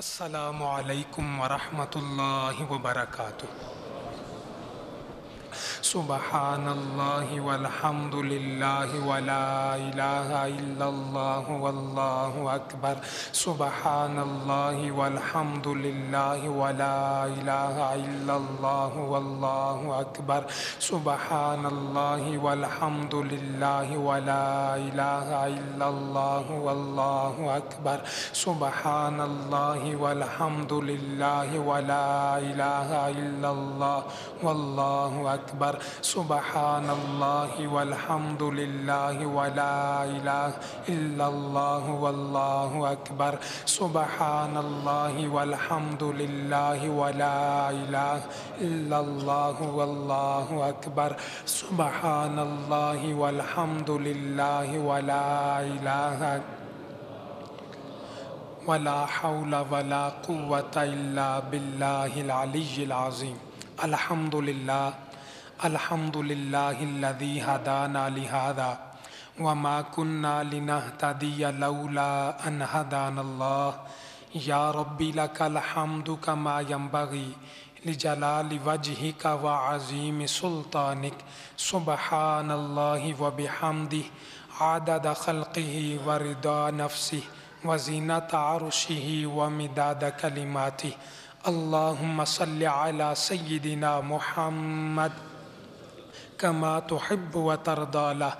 السلام علیکم ورحمۃ اللہ وبرکاتہ۔ سبحان اللہ والحمد للہ ولا الہ الا اللہ واللہ اکبر۔ سبحان اللہ والحمد للہ ولا الہ الا اللہ واللہ اکبر۔ سبحان اللہ والحمد للہ ولا الہ الا اللہ واللہ اکبر۔ سبحان اللہ والحمد للہ ولا الہ الا اللہ واللہ اکبر۔ سبحان اللہ والحمد للہ ولا الہ الا اللہ واللہ اکبر۔ سبحان اللہ والحمد للہ ولا الہ الا اللہ واللہ اکبر۔ سبحان اللہ والحمد للہ ولا الہ ولا حول ولا قوة الا باللہ العلی العظیم۔ الحمد للہ الحمد للہ الذی ہدانا لہذا وما كنا لنہتدی لولا ان ہدانا اللہ۔ یا ربی لک الحمد کما ینبغی لجلال وجہک وعظیم سلطانک۔ سبحان اللہ وبحمدہ عدد خلقہ ورضا نفسہ وزینۃ عرشہ ومداد کلماتہ۔ اللہم صل علی سیدنا محمد کما تحب وترضى له۔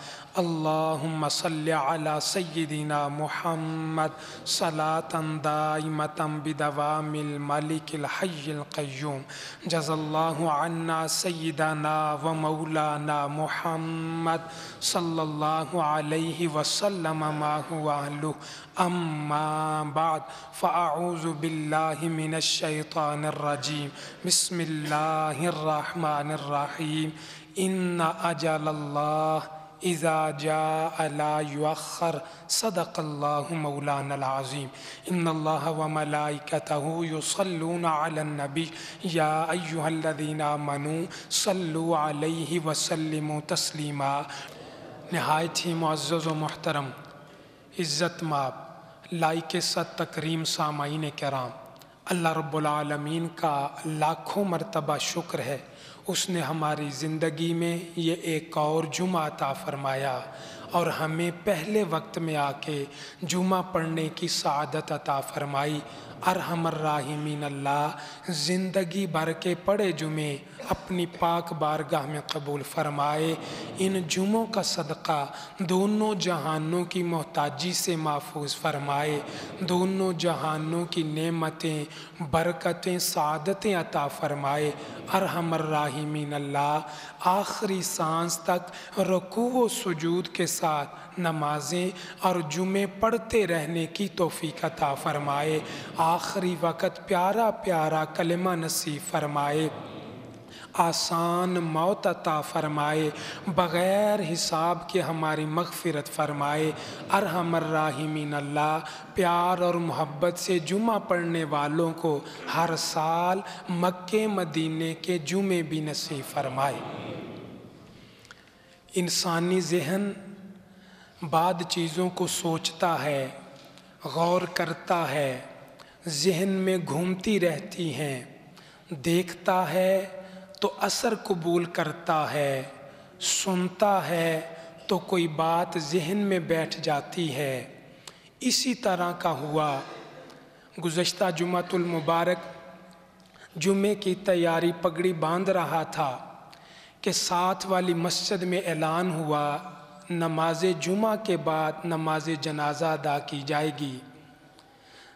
اللہم صل علی سیدنا محمد صلاة دائمة بدوام الملک الحی القیوم۔ جزا اللہ عنا سیدنا ومولانا محمد صلی اللہ علیہ وسلم ما هو اہلہ۔ اما بعد فاعوذ باللہ من الشیطان الرجیم۔ بسم اللہ الرحمن الرحیم۔ ان اجل اللہ اذا جاء لا یؤخر۔ صدق اللہ مولانا العظیم۔ ان اللہ وملائکتہ یصلون علی النبی یا ایہا الذین آمنوا صلوا علیہ وسلموا تسلیما۔ نہایت ہی معزز و محترم، عزت مآب، لائق ست تکریم سامعین کرام، اللہ رب العالمین کا لاکھوں مرتبہ شکر ہے، اس نے ہماری زندگی میں یہ ایک اور جمعہ عطا فرمایا اور ہمیں پہلے وقت میں آ کے جمعہ پڑھنے کی سعادت عطا فرمائی۔ ارحم الراحمین اللہ زندگی بھر کے پڑھے جمعے اپنی پاک بارگاہ میں قبول فرمائے۔ ان جمعوں کا صدقہ دونوں جہانوں کی محتاجی سے محفوظ فرمائے، دونوں جہانوں کی نعمتیں، برکتیں، سعادتیں عطا فرمائے۔ ارحم الراحمین اللہ آخری سانس تک رکوع و سجود کے ساتھ نمازیں اور جمعے پڑھتے رہنے کی توفیق عطا فرمائے۔ آخری وقت پیارا پیارا کلمہ نصیب فرمائے، آسان موت عطا فرمائے، بغیر حساب کے ہماری مغفرت فرمائے۔ ارحم الراحمین اللہ پیار اور محبت سے جمعہ پڑھنے والوں کو ہر سال مکے مدینے کے جمعے بھی نصیب فرمائے۔ انسانی ذہن بعد چیزوں کو سوچتا ہے، غور کرتا ہے، ذہن میں گھومتی رہتی ہیں، دیکھتا ہے تو اثر قبول کرتا ہے، سنتا ہے تو کوئی بات ذہن میں بیٹھ جاتی ہے۔ اسی طرح کا ہوا گزشتہ جمعۃ المبارک جمعے کی تیاری پگڑی باندھ رہا تھا کہ ساتھ والی مسجد میں اعلان ہوا نماز جمعہ کے بعد نماز جنازہ ادا کی جائے گی۔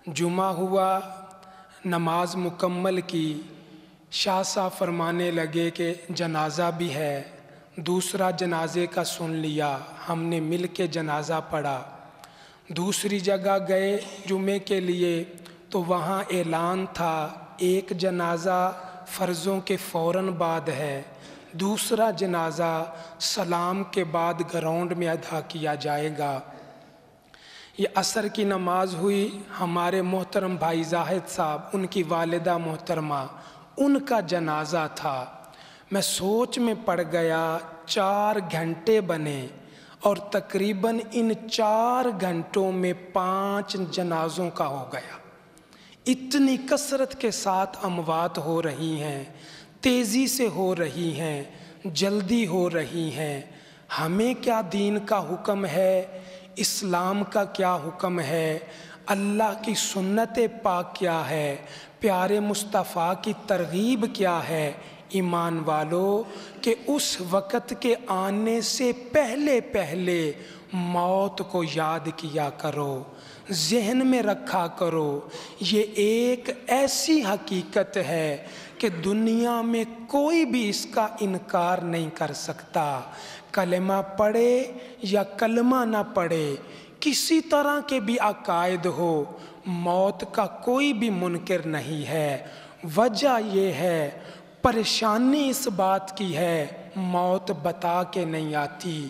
جمعہ ہوا، نماز مکمل کی، شاہ صاحب فرمانے لگے کہ جنازہ بھی ہے، دوسرا جنازے کا سن لیا، ہم نے مل کے جنازہ پڑھا۔ دوسری جگہ گئے جمعے کے لیے تو وہاں اعلان تھا ایک جنازہ فرضوں کے فوراً بعد ہے، دوسرا جنازہ سلام کے بعد گراؤنڈ میں ادا کیا جائے گا۔ یہ عصر کی نماز ہوئی، ہمارے محترم بھائی زاہد صاحب، ان کی والدہ محترمہ، ان کا جنازہ تھا۔ میں سوچ میں پڑ گیا، 4 گھنٹے بنے اور تقریباً ان 4 گھنٹوں میں 5 جنازوں کا ہو گیا۔ اتنی کثرت کے ساتھ اموات ہو رہی ہیں، تیزی سے ہو رہی ہیں، جلدی ہو رہی ہیں۔ ہمیں کیا دین کا حکم ہے، اسلام کا کیا حکم ہے، اللہ کی سنت پاک کیا ہے، پیارے مصطفیٰ کی ترغیب کیا ہے؟ ایمان والو کہ اس وقت کے آنے سے پہلے پہلے موت کو یاد کیا کرو، ذہن میں رکھا کرو۔ یہ ایک ایسی حقیقت ہے کہ دنیا میں کوئی بھی اس کا انکار نہیں کر سکتا۔ کلمہ پڑھے یا کلمہ نہ پڑھے، کسی طرح کے بھی عقائد ہو، موت کا کوئی بھی منکر نہیں ہے۔ وجہ یہ ہے، پریشانی اس بات کی ہے، موت بتا کے نہیں آتی،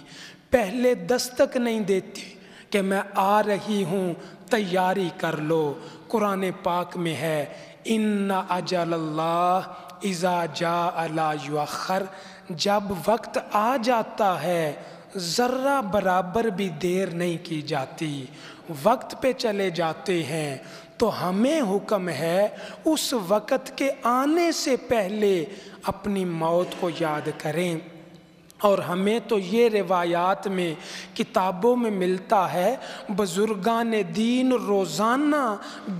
پہلے دستک نہیں دیتی کہ میں آ رہی ہوں، تیاری کر لو۔ قرآن پاک میں ہے، ان اجل اللہ اذا جاء لا یؤخر، جب وقت آ جاتا ہے ذرہ برابر بھی دیر نہیں کی جاتی، وقت پہ چلے جاتے ہیں۔ تو ہمیں حکم ہے اس وقت کے آنے سے پہلے اپنی موت کو یاد کریں۔ اور ہمیں تو یہ روایات میں، کتابوں میں ملتا ہے، بزرگان دین روزانہ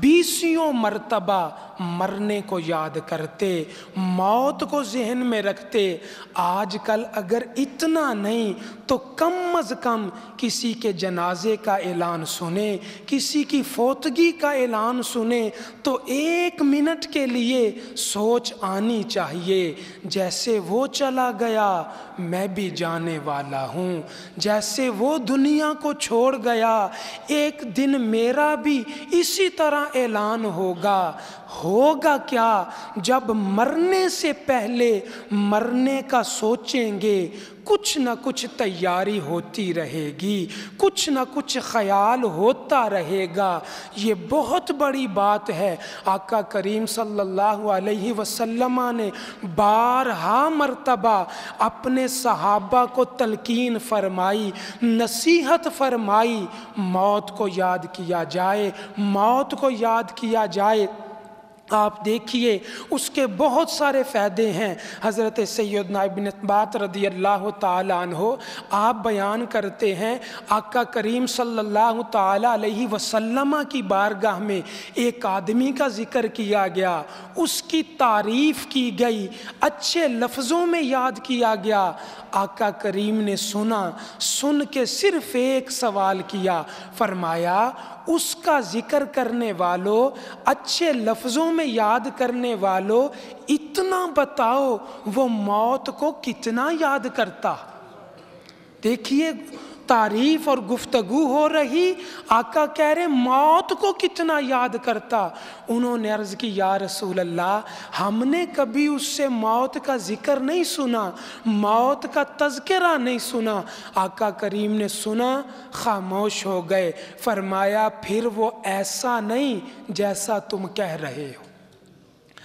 20 مرتبہ مرنے کو یاد کرتے، موت کو ذہن میں رکھتے۔ آج کل اگر اتنا نہیں تو کم از کم کسی کے جنازے کا اعلان سنیں، کسی کی فوتگی کا اعلان سنیں تو 1 منٹ کے لیے سوچ آنی چاہیے، جیسے وہ چلا گیا میں بھی جانے والا ہوں، جیسے وہ دنیا کو چھوڑ گیا ایک دن میرا بھی اسی طرح اعلان ہوگا۔ ہوگا کیا؟ جب مرنے سے پہلے مرنے کا سوچیں گے، کچھ نہ کچھ تیاری ہوتی رہے گی، کچھ نہ کچھ خیال ہوتا رہے گا۔ یہ بہت بڑی بات ہے۔ آقا کریم صلی اللہ علیہ وسلم نے بارہا مرتبہ اپنے صحابہ کو تلقین فرمائی، نصیحت فرمائی، موت کو یاد کیا جائے، موت کو یاد کیا جائے۔ آپ دیکھیے اس کے بہت سارے فائدے ہیں۔ حضرت سیدنا ابن عباس رضی اللہ تعالیٰ عنہ آپ بیان کرتے ہیں، آقا کریم صلی اللہ تعالیٰ علیہ وسلم کی بارگاہ میں ایک آدمی کا ذکر کیا گیا، اس کی تعریف کی گئی، اچھے لفظوں میں یاد کیا گیا۔ آقا کریم نے سنا، سن کے صرف ایک سوال کیا، فرمایا اس کا ذکر کرنے والوں، اچھے لفظوں میں یاد کرنے والوں، اتنا بتاؤ وہ موت کو کتنا یاد کرتا۔ دیکھیے تعریف اور گفتگو ہو رہی، آقا کہہ رہے موت کو کتنا یاد کرتا۔ انہوں نے عرض کی، یا رسول اللہ ہم نے کبھی اس سے موت کا ذکر نہیں سنا، موت کا تذکرہ نہیں سنا۔ آقا کریم نے سنا، خاموش ہو گئے، فرمایا پھر وہ ایسا نہیں جیسا تم کہہ رہے ہو۔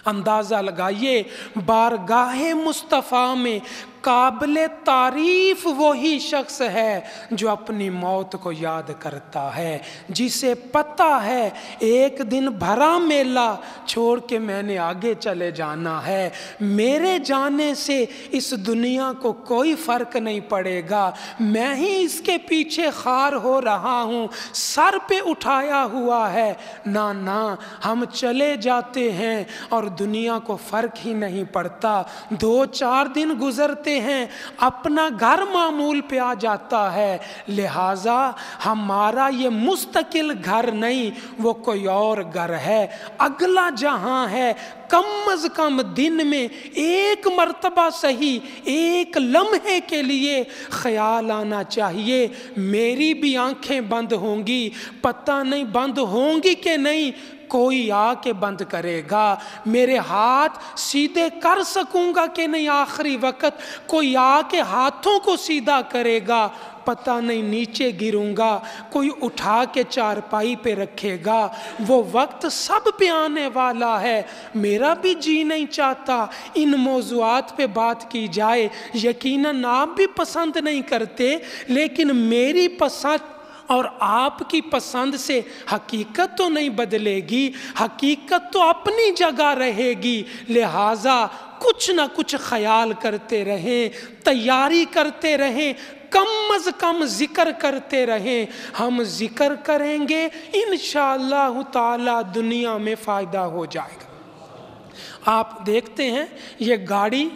اندازہ لگائیے، بارگاہ مصطفیٰ میں قابل تعریف وہی شخص ہے جو اپنی موت کو یاد کرتا ہے، جسے پتہ ہے ایک دن بھرا میلہ چھوڑ کے میں نے آگے چلے جانا ہے، میرے جانے سے اس دنیا کو کوئی فرق نہیں پڑے گا، میں ہی اس کے پیچھے خار ہو رہا ہوں، سر پہ اٹھایا ہوا ہے۔ نہ ہم چلے جاتے ہیں اور دنیا کو فرق ہی نہیں پڑتا، 2-4 دن گزرتے ہیں اپنا گھر معمول پہ آ جاتا ہے، لہٰذا ہمارا یہ مستقل گھر نہیں، وہ کوئی اور گھر ہے، اگلا جہاں ہے۔ کم از کم دن میں 1 مرتبہ صحیح، 1 لمحے کے لیے خیال آنا چاہیے، میری بھی آنکھیں بند ہوں گی، پتہ نہیں بند ہوں گی کہ نہیں، کوئی آ کے بند کرے گا، میرے ہاتھ سیدھے کر سکوں گا کہ نہیں، آخری وقت کوئی آ کے ہاتھوں کو سیدھا کرے گا، پتہ نہیں نیچے گروں گا، کوئی اٹھا کے چارپائی پہ رکھے گا، وہ وقت سب پہ آنے والا ہے۔ میرا بھی جی نہیں چاہتا ان موضوعات پہ بات کی جائے، یقیناً آپ بھی پسند نہیں کرتے، لیکن میری پسند اور آپ کی پسند سے حقیقت تو نہیں بدلے گی، حقیقت تو اپنی جگہ رہے گی، لہٰذا کچھ نہ کچھ خیال کرتے رہیں، تیاری کرتے رہیں، کم از کم ذکر کرتے رہیں۔ ہم ذکر کریں گے انشاءاللہ تعالی دنیا میں فائدہ ہو جائے گا۔ آپ دیکھتے ہیں یہ گاڑی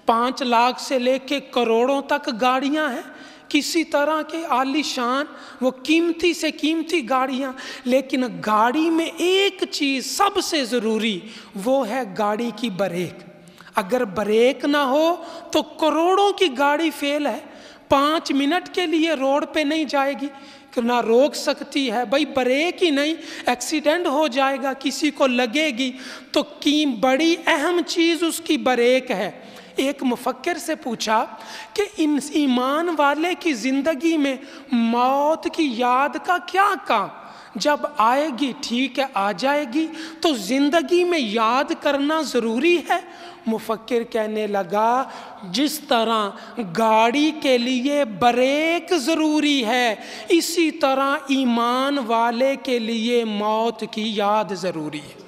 5 لاکھ سے لے کے کروڑوں تک گاڑیاں ہیں، کسی طرح کے عالی شان وہ قیمتی سے قیمتی گاڑیاں، لیکن گاڑی میں ایک چیز سب سے ضروری، وہ ہے گاڑی کی بریک۔ اگر بریک نہ ہو تو کروڑوں کی گاڑی فیل ہے، 5 منٹ کے لیے روڈ پہ نہیں جائے گی، نہ روک سکتی ہے، بھائی بریک ہی نہیں، ایکسیڈنٹ ہو جائے گا، کسی کو لگے گی۔ تو بڑی اہم چیز اس کی بریک ہے۔ ایک مفکر سے پوچھا کہ ایمان والے کی زندگی میں موت کی یاد کا کیا کام؟ جب آئے گی ٹھیک ہے، آ جائے گی، تو زندگی میں یاد کرنا ضروری ہے۔ مفکر کہنے لگا جس طرح گاڑی کے لیے بریک ضروری ہے، اسی طرح ایمان والے کے لیے موت کی یاد ضروری ہے۔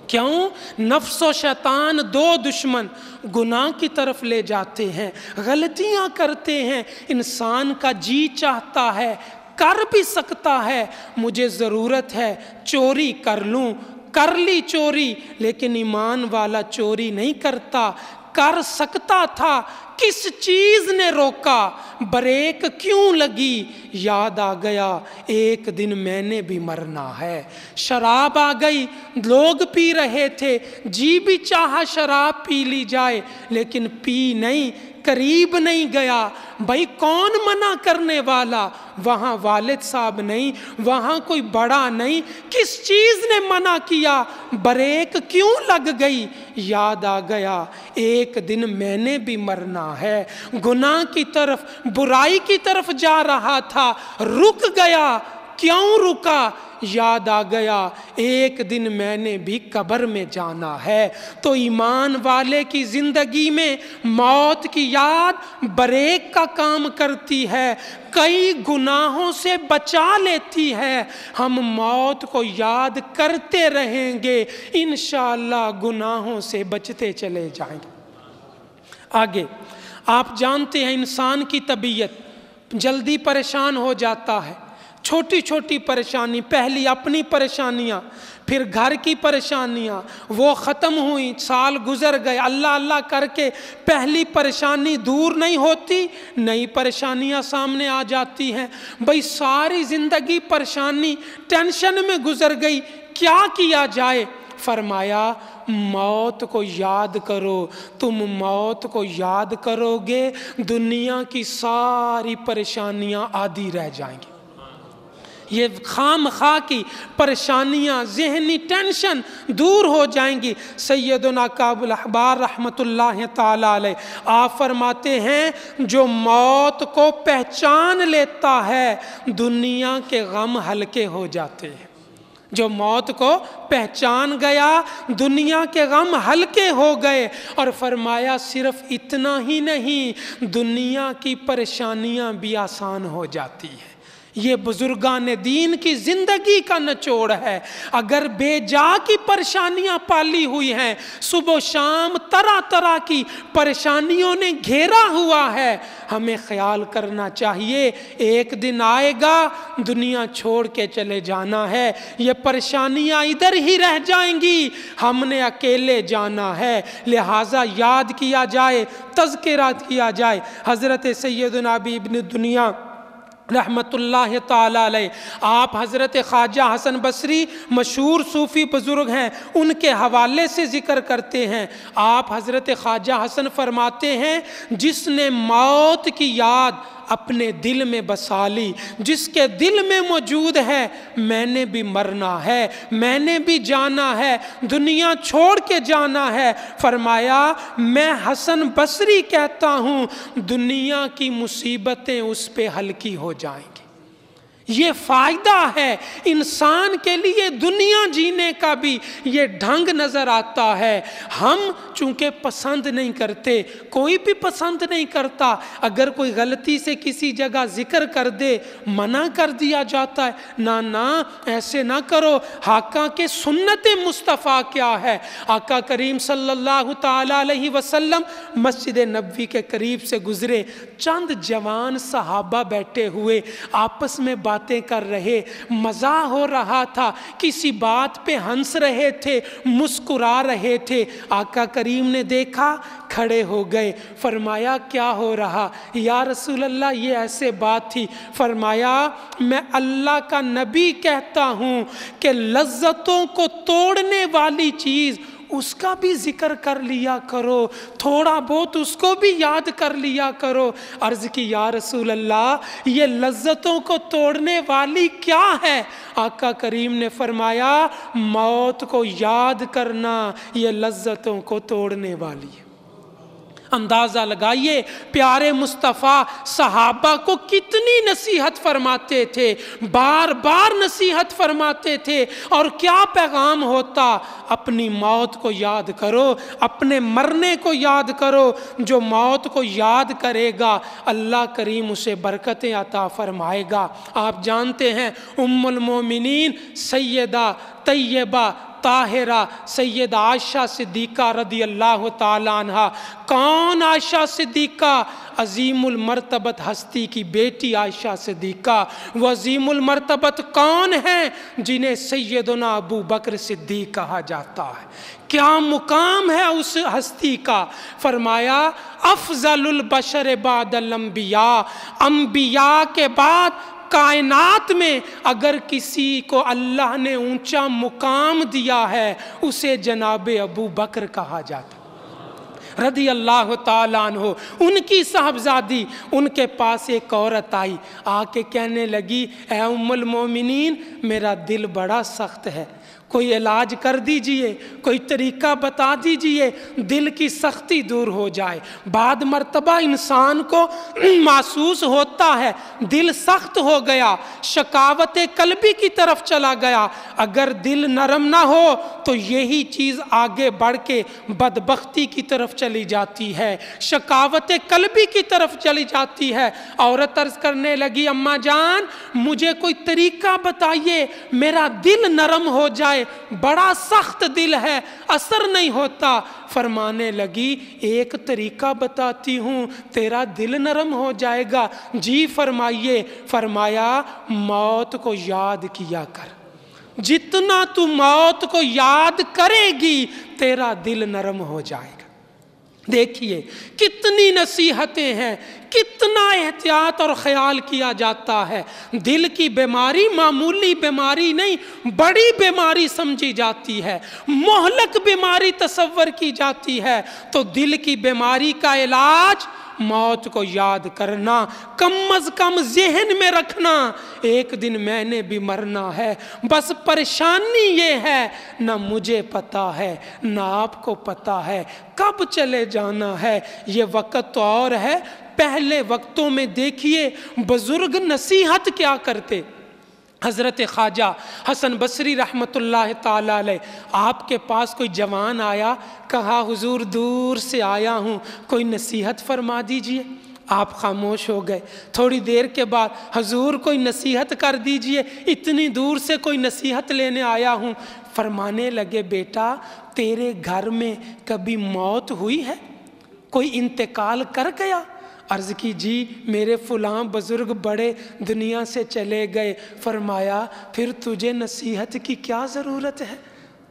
کیوں؟ نفس و شیطان 2 دشمن گناہ کی طرف لے جاتے ہیں، غلطیاں کرتے ہیں، انسان کا جی چاہتا ہے، کر بھی سکتا ہے، مجھے ضرورت ہے چوری کر لوں، کر لی چوری، لیکن ایمان والا چوری نہیں کرتا۔ کر سکتا تھا، کس چیز نے روکا؟ بریک کیوں لگی؟ یاد آ گیا ایک دن میں نے بھی مرنا ہے۔ شراب آ گئی، لوگ پی رہے تھے، جی بھی چاہا شراب پی لی جائے، لیکن پی نہیں، قریب نہیں گیا۔ بھائی کون منع کرنے والا؟ وہاں والد صاحب نہیں، وہاں کوئی بڑا نہیں، کس چیز نے منع کیا؟ بریک کیوں لگ گئی؟ یاد آ گیا ایک دن میں نے بھی مرنا ہے۔ گناہ کی طرف، برائی کی طرف جا رہا تھا، رک گیا۔ کیوں رکا؟ یاد آ گیا ایک دن میں نے بھی قبر میں جانا ہے۔ تو ایمان والے کی زندگی میں موت کی یاد بریک کا کام کرتی ہے، کئی گناہوں سے بچا لیتی ہے۔ ہم موت کو یاد کرتے رہیں گے، انشاءاللہ گناہوں سے بچتے چلے جائیں گے۔ آگے آپ جانتے ہیں انسان کی طبیعت جلدی پریشان ہو جاتا ہے، چھوٹی چھوٹی پریشانی، پہلی اپنی پریشانیاں، پھر گھر کی پریشانیاں، وہ ختم ہوئیں، سال گزر گئے، اللہ اللہ کر کے پہلی پریشانی دور نہیں ہوتی، نئی پریشانیاں سامنے آ جاتی ہیں۔ بھئی ساری زندگی پریشانی ٹینشن میں گزر گئی، کیا کیا جائے؟ فرمایا موت کو یاد کرو۔ تم موت کو یاد کرو گے، دنیا کی ساری پریشانیاں آدھی رہ جائیں گی۔ یہ خام خواہ کی پریشانیاں، ذہنی ٹینشن دور ہو جائیں گی۔ سیدنا کعب الاحبار رحمۃ اللہ تعالی علیہ آپ فرماتے ہیں جو موت کو پہچان لیتا ہے دنیا کے غم ہلکے ہو جاتے ہیں۔ جو موت کو پہچان گیا دنیا کے غم ہلکے ہو گئے، اور فرمایا صرف اتنا ہی نہیں، دنیا کی پریشانیاں بھی آسان ہو جاتی ہیں۔ یہ بزرگان دین کی زندگی کا نچوڑ ہے۔ اگر بے جا کی پریشانیاں پالی ہوئی ہیں، صبح و شام طرح طرح کی پریشانیوں نے گھیرا ہوا ہے، ہمیں خیال کرنا چاہیے ایک دن آئے گا دنیا چھوڑ کے چلے جانا ہے، یہ پریشانیاں ادھر ہی رہ جائیں گی، ہم نے اکیلے جانا ہے۔ لہٰذا یاد کیا جائے، تذکرات کیا جائے۔ حضرت سیدنا ابی ابن دنیا رحمت اللہ تعالی علیہ، آپ حضرت خواجہ حسن بصری مشہور صوفی بزرگ ہیں، ان کے حوالے سے ذکر کرتے ہیں۔ آپ حضرت خواجہ حسن فرماتے ہیں جس نے موت کی یاد اپنے دل میں بسا لی، جس کے دل میں موجود ہے میں نے بھی مرنا ہے، میں نے بھی جانا ہے، دنیا چھوڑ کے جانا ہے، فرمایا میں حسن بصری کہتا ہوں دنیا کی مصیبتیں اس پہ ہلکی ہو جائیں گی۔ یہ فائدہ ہے انسان کے لیے، دنیا جینے کا بھی یہ ڈھنگ نظر آتا ہے۔ ہم چونکہ پسند نہیں کرتے، کوئی بھی پسند نہیں کرتا، اگر کوئی غلطی سے کسی جگہ ذکر کر دے منع کر دیا جاتا ہے، نہ ایسے نہ کرو۔ آقا کے سنت مصطفیٰ کیا ہے؟ آقا کریم صلی اللہ تعالی علیہ وسلم مسجد نبوی کے قریب سے گزرے، چند جوان صحابہ بیٹھے ہوئے آپس میں باتیں کر رہے، مزاح ہو رہا تھا، کسی بات پہ ہنس رہے تھے، مسکرا رہے تھے۔ آقا کریم نے دیکھا، کھڑے ہو گئے، فرمایا کیا ہو رہا؟ یا رسول اللہ یہ ایسے بات تھی۔ فرمایا میں اللہ کا نبی کہتا ہوں کہ لذتوں کو توڑنے والی چیز اس کا بھی ذکر کر لیا کرو، تھوڑا بہت اس کو بھی یاد کر لیا کرو۔ عرض کی یا رسول اللہ یہ لذتوں کو توڑنے والی کیا ہے؟ آقا کریم نے فرمایا موت کو یاد کرنا یہ لذتوں کو توڑنے والی ہے۔ اندازہ لگائیے پیارے مصطفیٰ صحابہ کو کتنی نصیحت فرماتے تھے، بار بار نصیحت فرماتے تھے، اور کیا پیغام ہوتا؟ اپنی موت کو یاد کرو، اپنے مرنے کو یاد کرو۔ جو موت کو یاد کرے گا اللہ کریم اسے برکتیں عطا فرمائے گا۔ آپ جانتے ہیں ام المومنین سیدہ طیبہ طاہرہ سیدہ عائشہ صدیقہ رضی اللہ تعالیٰ عنہ۔ کون عائشہ صدیقہ؟ عظیم المرتبت ہستی کی بیٹی عائشہ صدیقہ۔ وہ عظیم المرتبت کون ہیں؟ جنہیں سیدنا ابو بکر صدیق کہا جاتا ہے۔ کیا مقام ہے اس ہستی کا؟ فرمایا افضل البشر بعد الانبیاء، انبیاء کے بعد کائنات میں اگر کسی کو اللہ نے اونچا مقام دیا ہے اسے جناب ابو بکر کہا جاتا رضی اللہ تعالیٰ عنہ۔ ان کی صاحبزادی، ان کے پاس ایک عورت آئی، آ کے کہنے لگی اے ام المومنین میرا دل بڑا سخت ہے، کوئی علاج کر دیجئے، کوئی طریقہ بتا دیجئے دل کی سختی دور ہو جائے۔ بعد مرتبہ انسان کو محسوس ہوتا ہے دل سخت ہو گیا، شکاوت قلبی کی طرف چلا گیا۔ اگر دل نرم نہ ہو تو یہی چیز آگے بڑھ کے بدبختی کی طرف چلی جاتی ہے، شکاوت قلبی کی طرف چلی جاتی ہے۔ عورت عرض کرنے لگی اماں جان مجھے کوئی طریقہ بتائیے میرا دل نرم ہو جائے، بڑا سخت دل ہے، اثر نہیں ہوتا۔ فرمانے لگی ایک طریقہ بتاتی ہوں تیرا دل نرم ہو جائے گا۔ جی فرمائیے۔ فرمایا موت کو یاد کیا کر، جتنا تو موت کو یاد کرے گی تیرا دل نرم ہو جائے گا۔ دیکھیے کتنی نصیحتیں ہیں، کتنا احتیاط اور خیال کیا جاتا ہے۔ دل کی بیماری معمولی بیماری نہیں، بڑی بیماری سمجھی جاتی ہے، مہلک بیماری تصور کی جاتی ہے۔ تو دل کی بیماری کا علاج موت کو یاد کرنا، کم از کم ذہن میں رکھنا ایک دن میں نے بھی مرنا ہے۔ بس پریشانی یہ ہے نہ مجھے پتا ہے نہ آپ کو پتا ہے کب چلے جانا ہے۔ یہ وقت تو اور ہے، پہلے وقتوں میں دیکھیے بزرگ نصیحت کیا کرتے۔ حضرت خواجہ حسن بصری رحمۃ اللہ تعالیٰ علیہ، آپ کے پاس کوئی جوان آیا، کہا حضور دور سے آیا ہوں کوئی نصیحت فرما دیجئے۔ آپ خاموش ہو گئے۔ تھوڑی دیر کے بعد حضور کوئی نصیحت کر دیجئے، اتنی دور سے کوئی نصیحت لینے آیا ہوں۔ فرمانے لگے بیٹا تیرے گھر میں کبھی موت ہوئی ہے؟ کوئی انتقال کر گیا؟ عرض کی جی میرے فلاں بزرگ بڑے دنیا سے چلے گئے۔ فرمایا پھر تجھے نصیحت کی کیا ضرورت ہے؟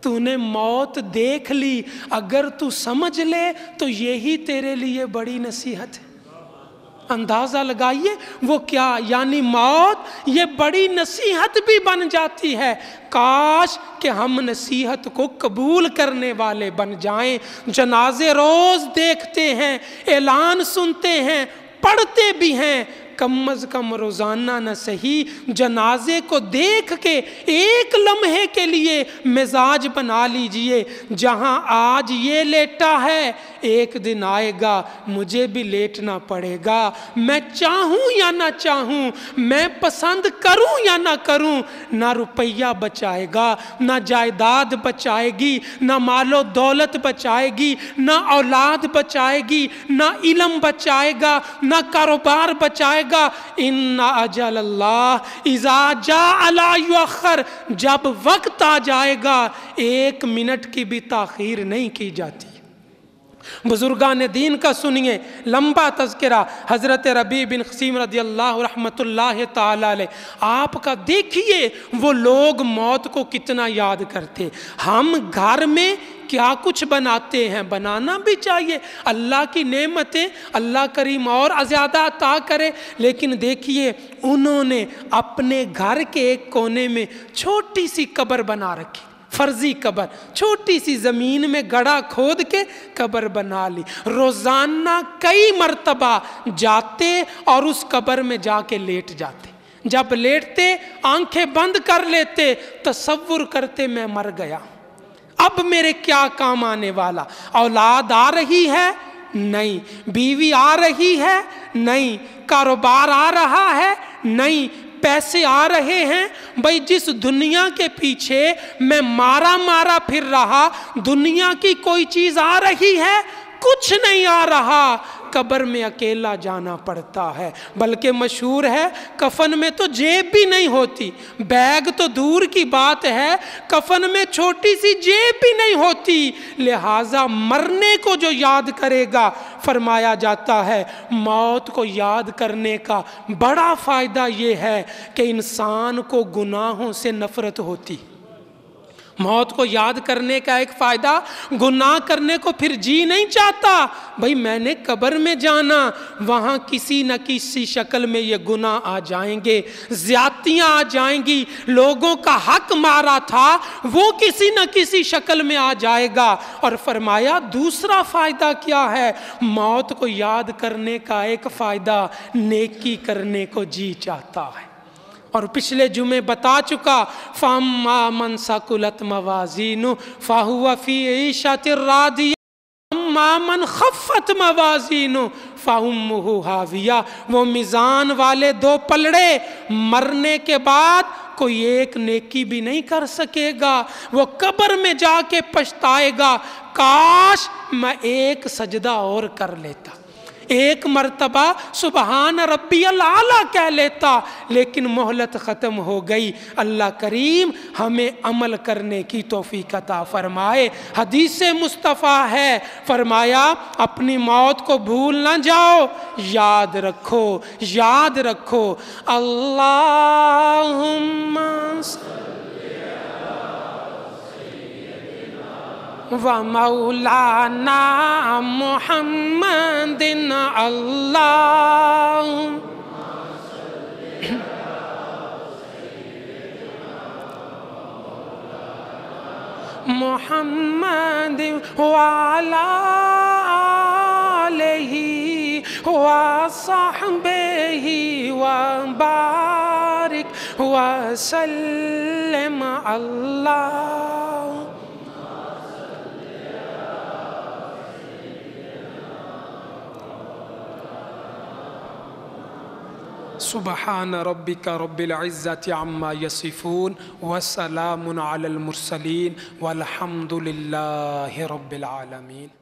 تو نے موت دیکھ لی، اگر تو سمجھ لے تو یہی تیرے لیے بڑی نصیحت ہے۔ اندازہ لگائیے وہ کیا، یعنی موت یہ بڑی نصیحت بھی بن جاتی ہے۔ کاش کہ ہم نصیحت کو قبول کرنے والے بن جائیں۔ جنازے روز دیکھتے ہیں، اعلان سنتے ہیں، پڑھتے بھی ہیں، کم از کم روزانہ نہ صحیح جنازے کو دیکھ کے ایک لمحے کے لیے مزاج بنا لیجئے، جہاں آج یہ لیٹا ہے ایک دن آئے گا مجھے بھی لیٹنا پڑے گا، میں چاہوں یا نہ چاہوں، میں پسند کروں یا نہ کروں، نہ روپیہ بچائے گا، نہ جائیداد بچائے گی، نہ مال و دولت بچائے گی، نہ اولاد بچائے گی، نہ علم بچائے گا، نہ کاروبار بچائے گا۔ ان اجل اللہ اذا جاء لا یؤخر، جب وقت آ جائے گا ایک منٹ کی بھی تاخیر نہیں کی جاتی۔ بزرگان دین کا سنیے لمبا تذکرہ، حضرت ربیع بن خثیم رضی اللہ رحمت اللہ تعالی علیہ، آپ کا دیکھیے وہ لوگ موت کو کتنا یاد کرتے۔ ہم گھر میں کیا کچھ بناتے ہیں، بنانا بھی چاہیے، اللہ کی نعمتیں اللہ کریم اور زیادہ عطا کرے، لیکن دیکھیے انہوں نے اپنے گھر کے ایک کونے میں چھوٹی سی قبر بنا رکھی، فرضی قبر، چھوٹی سی زمین میں گڑھا کھود کے قبر بنا لی، روزانہ کئی مرتبہ جاتے اور اس قبر میں جا کے لیٹ جاتے، جب لیٹتے آنکھیں بند کر لیتے، تصور کرتے میں مر گیا، اب میرے کیا کام آنے والا، اولاد آ رہی ہے نہیں، بیوی آ رہی ہے نہیں، کاروبار آ رہا ہے نہیں، پیسے آ رہے ہیں، بھئی جس دنیا کے پیچھے میں مارا پھر رہا، دنیا کی کوئی چیز آ رہی ہے؟ کچھ نہیں آ رہا، قبر میں اکیلا جانا پڑتا ہے، بلکہ مشہور ہے کفن میں تو جیب بھی نہیں ہوتی، بیگ تو دور کی بات ہے، کفن میں چھوٹی سی جیب بھی نہیں ہوتی، لہٰذا مرنے کو جو یاد کرے گا، فرمایا جاتا ہے موت کو یاد کرنے کا بڑا فائدہ یہ ہے کہ انسان کو گناہوں سے نفرت ہوتی۔ موت کو یاد کرنے کا ایک فائدہ، گناہ کرنے کو پھر جی نہیں چاہتا، بھئی میں نے قبر میں جانا، وہاں کسی نہ کسی شکل میں یہ گناہ آ جائیں گے، زیادتیاں آ جائیں گی، لوگوں کا حق مارا تھا وہ کسی نہ کسی شکل میں آ جائے گا۔ اور فرمایا دوسرا فائدہ کیا ہے، موت کو یاد کرنے کا ایک فائدہ، نیکی کرنے کو جی چاہتا ہے۔ اور پچھلے جمعے بتا چکا، فَأَمَّا مَنْ ثَقُلَتْ مَوَازِينُهُ فَهُوَ فِي عِيشَةٍ رَاضِيَةٍ وَأَمَّا مَنْ خَفَّتْ مَوَازِينُهُ فَأُمُّهُ هَاوِيَةٌ، وہ میزان والے دو پلڑے مرنے کے بعد کوئی ایک نیکی بھی نہیں کر سکے گا، وہ قبر میں جا کے پچھتائے گا، کاش میں ایک سجدہ اور کر لیتا، ایک مرتبہ سبحان ربی الاعلیٰ کہہ لیتا، لیکن مہلت ختم ہو گئی۔ اللہ کریم ہمیں عمل کرنے کی توفیق عطا فرمائے۔ حدیث مصطفیٰ ہے، فرمایا اپنی موت کو بھول نہ جاؤ، یاد رکھو، یاد رکھو، اللہم وَمَوْلَانَا مُحَمَّدٍ اللہم محمد وعلى آلہ وصحبہ وبارک وسلم اللہ۔ سبحان ربک رب العزت عما یصفون وسلام علی المرسلین والحمد للہ رب العالمین۔